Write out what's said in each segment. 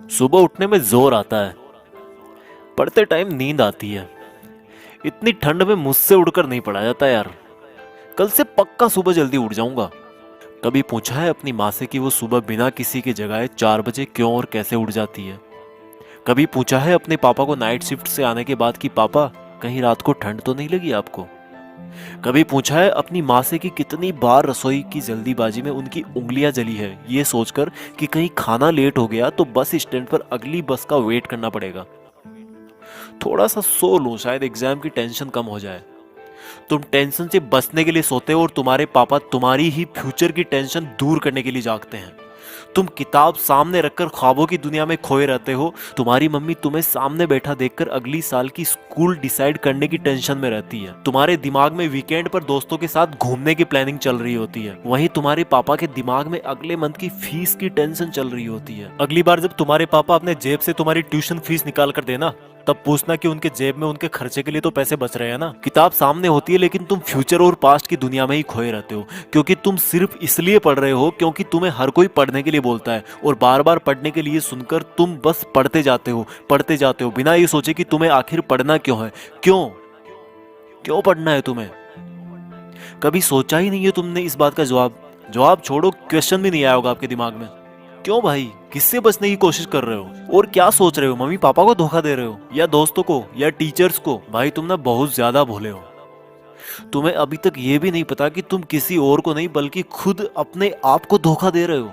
सुबह उठने में जोर आता है, पढ़ते टाइम नींद आती है। इतनी ठंड में मुझसे उड़कर नहीं पड़ा जाता यार। कल से पक्का सुबह जल्दी उठ जाऊंगा। कभी पूछा है अपनी माँ से कि वो सुबह बिना किसी के जगाए 4 बजे क्यों और कैसे उठ जाती है? कभी पूछा है अपने पापा को नाइट शिफ्ट से आने के बाद कि पापा कहीं रात को ठंड तो नहीं लगी आपको? कभी पूछा है अपनी माँ से कि कितनी बार रसोई की जल्दीबाजी में उनकी उंगलियां जली है ये सोचकर कि कहीं खाना लेट हो गया तो बस स्टैंड पर अगली बस का वेट करना पड़ेगा? थोड़ा सा सो लो, शायद एग्जाम की टेंशन कम हो जाए। तुम टेंशन से बचने के लिए सोते हो और तुम्हारे पापा तुम्हारी ही फ्यूचर की टेंशन दूर करने के लिए जागते हैं। तुम किताब सामने रखकर ख्वाबों की दुनिया में खोए रहते हो। तुम्हारी मम्मी तुम्हें सामने बैठा देखकर अगली साल की स्कूल डिसाइड करने की टेंशन में रहती है। तुम्हारे दिमाग में वीकेंड पर दोस्तों के साथ घूमने की प्लानिंग चल रही होती है। वहीं तुम्हारे पापा के दिमाग में अगले मंथ की फीस की टेंशन चल रही होती है। अगली बार जब तुम्हारे पापा अपने जेब से तुम्हारी ट्यूशन फीस निकाल कर देना, तब पूछना कि उनके जेब में उनके खर्चे के लिए तो पैसे बच रहे हैं ना। किताब सामने होती है लेकिन तुम फ्यूचर और पास्ट की दुनिया में ही खोए रहते हो, क्योंकि तुम सिर्फ इसलिए पढ़ रहे हो क्योंकि तुम्हें हर कोई पढ़ने के लिए बोलता है, और बार बार पढ़ने के लिए सुनकर तुम बस पढ़ते जाते हो बिना ये सोचे कि तुम्हें आखिर पढ़ना क्यों है। क्यों क्यों पढ़ना है तुम्हें? कभी सोचा ही नहीं है तुमने इस बात का जवाब? जवाब छोड़ो, क्वेश्चन भी नहीं आया होगा आपके दिमाग में। क्यों भाई, किससे बचने की कोशिश कर रहे हो और क्या सोच रहे हो? मम्मी पापा को धोखा दे रहे हो या दोस्तों को या टीचर्स को? भाई तुम ना बहुत ज्यादा भोले हो। तुम्हें अभी तक ये भी नहीं पता कि तुम किसी और को नहीं बल्कि खुद अपने आप को धोखा दे रहे हो।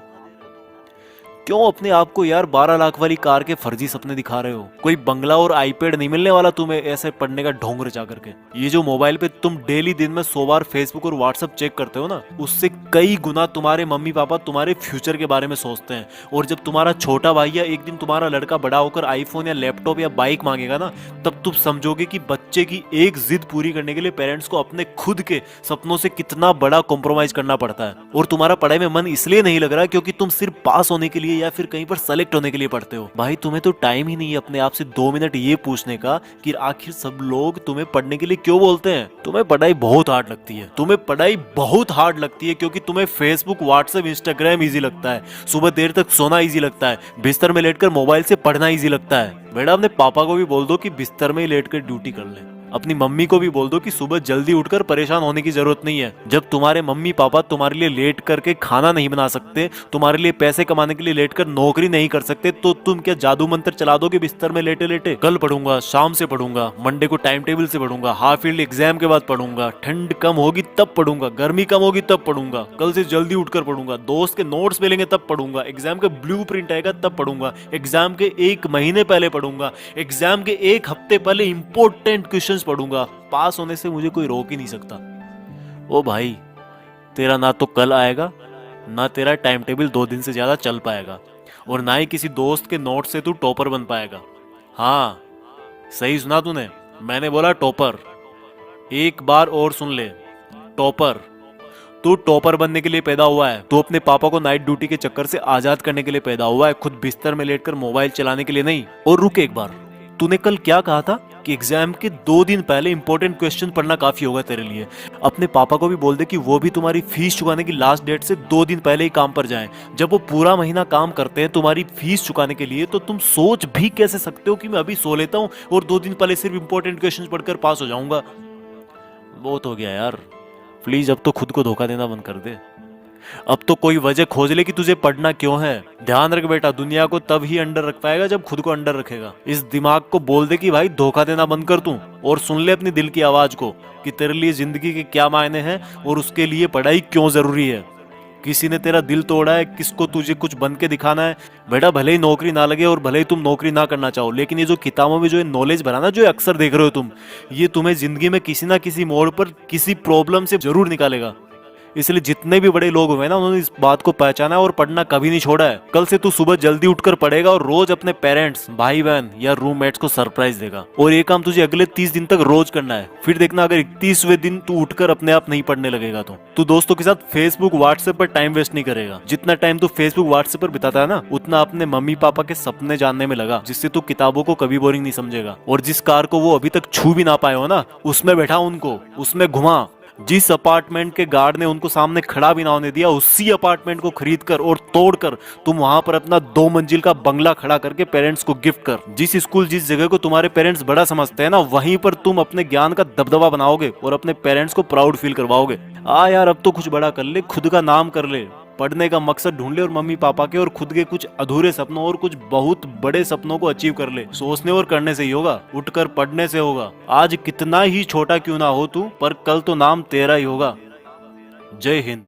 क्यों अपने आप को यार 12 लाख वाली कार के फर्जी सपने दिखा रहे हो? कोई बंगला और आईपैड नहीं मिलने वाला तुम्हें ऐसे पढ़ने का ढोंग रचा करके। ये जो मोबाइल पे तुम डेली दिन में 100 बार फेसबुक और व्हाट्सएप चेक करते हो ना, उससे कई गुना तुम्हारे मम्मी पापा तुम्हारे फ्यूचर के बारे में सोचते हैं। और जब तुम्हारा छोटा भाई या एक दिन तुम्हारा लड़का बड़ा होकर आईफोन या लैपटॉप या बाइक मांगेगा ना, तब तुम समझोगे कि बच्चे की एक जिद पूरी करने के लिए पेरेंट्स को अपने खुद के सपनों से कितना बड़ा कॉम्प्रोमाइज करना पड़ता है। और तुम्हारा पढ़ाई में मन इसलिए नहीं लग रहा क्योंकि तुम सिर्फ पास होने के लिए या फिर कहीं पर सेलेक्ट होने के लिए पढ़ते हो। भाई तुम्हें तो टाइम ही नहीं है अपने आप से 2 मिनट ये पूछने का कि आखिर सब लोग तुम्हें पढ़ने के लिए क्यों बोलते हैं। तुम्हें पढ़ाई बहुत हार्ड लगती है, तुम्हें पढ़ाई बहुत हार्ड लगती है क्योंकि तुम्हें फेसबुक व्हाट्सएप इंस्टाग्राम इजी लगता है, सुबह देर तक सोना इजी लगता है, बिस्तर में लेटकर मोबाइल से पढ़ना इजी लगता है। बेटा अपने पापा को भी बोल दो कि बिस्तर में ही लेटकर ड्यूटी कर ले। अपनी मम्मी को भी बोल दो कि सुबह जल्दी उठकर परेशान होने की जरूरत नहीं है। जब तुम्हारे मम्मी पापा तुम्हारे लिए लेट करके खाना नहीं बना सकते, तुम्हारे लिए पैसे कमाने के लिए लेट कर नौकरी नहीं कर सकते, तो तुम क्या जादू मंत्र चला दोगे बिस्तर में लेटे लेटे? कल पढ़ूंगा, शाम से पढ़ूंगा, मंडे को टाइम टेबल से पढ़ूंगा, हाफ ईयरली एग्जाम के बाद पढ़ूंगा, ठंड कम होगी तब पढ़ूंगा, गर्मी कम होगी तब पढ़ूंगा, कल से जल्दी उठकर पढ़ूंगा, दोस्त के नोट्स मिलेंगे तब पढ़ूंगा, एग्जाम का ब्लू प्रिंट आएगा तब पढ़ूंगा, एग्जाम के 1 महीने पहले पढ़ूंगा, एग्जाम के 1 हफ्ते पहले इंपॉर्टेंट क्वेश्चन पढ़ूंगा। पास होने से मुझे कोई रोक ही नहीं सकता। ओ भाई, तेरा ना तो कल आएगा, ना तेरा टाइम टेबल 2 दिन से ज्यादा चल पाएगा, और ना ही किसी दोस्त के नोट से तू टॉपर बन पाएगा। हाँ, सही सुना तूने, मैंने बोला टॉपर। एक बार और सुन ले, टॉपर। तू टॉपर बनने के लिए पैदा हुआ है। तू अपने पापा को नाइट ड्यूटी के चक्कर से आजाद करने के लिए पैदा हुआ है, खुद बिस्तर में लेटकर मोबाइल चलाने के लिए नहीं। और रुक एक बार, तूने कल क्या कहा था कि एग्जाम के 2 दिन पहले इंपॉर्टेंट क्वेश्चन पढ़ना काफी होगा तेरे लिए। अपने पापा को भी बोल दे कि वो भी तुम्हारी फीस चुकाने की लास्ट डेट से 2 दिन पहले ही काम पर जाएं। जब वो पूरा महीना काम करते हैं तुम्हारी फीस चुकाने के लिए, तो तुम सोच भी कैसे सकते हो कि मैं अभी सो लेता हूँ और 2 दिन पहले सिर्फ इंपॉर्टेंट क्वेश्चन पढ़कर पास हो जाऊंगा? बहुत हो गया यार, प्लीज अब तो खुद को धोखा देना बंद कर दे। अब तो कोई वजह खोज ले कि तुझे पढ़ना क्यों है। ध्यान रख बेटा, दुनिया को तब ही अंडर रख पाएगा जब खुद को अंडर रखेगा। इस दिमाग को बोल दे कि भाई धोखा देना बंद कर तू, और सुन ले अपनी दिल की आवाज को कि तेरे लिए जिंदगी के क्या मायने हैं और उसके लिए पढ़ाई क्यों जरूरी है। किसी ने तेरा दिल तोड़ा है, किसको तुझे कुछ बन के दिखाना है। बेटा भले ही नौकरी ना लगे और भले ही तुम नौकरी ना करना चाहो, लेकिन ये जो किताबों में जो ये नॉलेज भरा ना, जो अक्सर देख रहे हो तुम, ये तुम्हें जिंदगी में किसी ना किसी मोड़ पर किसी प्रॉब्लम से जरूर निकालेगा। इसलिए जितने भी बड़े लोग हुए ना, उन्होंने इस बात को पहचाना है और पढ़ना कभी नहीं छोड़ा है। कल से तू सुबह जल्दी उठकर पढ़ेगा और रोज अपने पेरेंट्स, भाई बहन या रूममेट्स को सरप्राइज देगा। और ये काम तुझे अगले 30 दिन तक रोज करना है। फिर देखना अगर 31वें दिन तू उठकर अपने आप नहीं पढ़ने लगेगा तो तू दोस्तों के साथ फेसबुक व्हाट्सएप पर टाइम वेस्ट नहीं करेगा। जितना टाइम तू फेसबुक व्हाट्सएप पर बिताता है ना, उतना अपने मम्मी पापा के सपने जानने में लगा, जिससे तू किताबों को कभी बोरिंग नहीं समझेगा। और जिस कार को वो अभी तक छू भी ना पाए हो ना, उसमें बैठा उनको, उसमें घुमा। जिस अपार्टमेंट के गार्ड ने उनको सामने खड़ा भी ना होने दिया, उसी अपार्टमेंट को खरीद कर और तोड़कर तुम वहां पर अपना 2 मंजिल का बंगला खड़ा करके पेरेंट्स को गिफ्ट कर। जिस स्कूल, जिस जगह को तुम्हारे पेरेंट्स बड़ा समझते हैं ना, वहीं पर तुम अपने ज्ञान का दबदबा बनाओगे और अपने पेरेंट्स को प्राउड फील करवाओगे। यार, अब तो कुछ बड़ा कर ले, खुद का नाम कर ले, पढ़ने का मकसद ढूंढ ले और मम्मी पापा के और खुद के कुछ अधूरे सपनों और कुछ बहुत बड़े सपनों को अचीव कर ले। सोचने और करने से ही होगा, उठकर पढ़ने से होगा। आज कितना ही छोटा क्यों ना हो तू, पर कल तो नाम तेरा ही होगा। जय हिंद।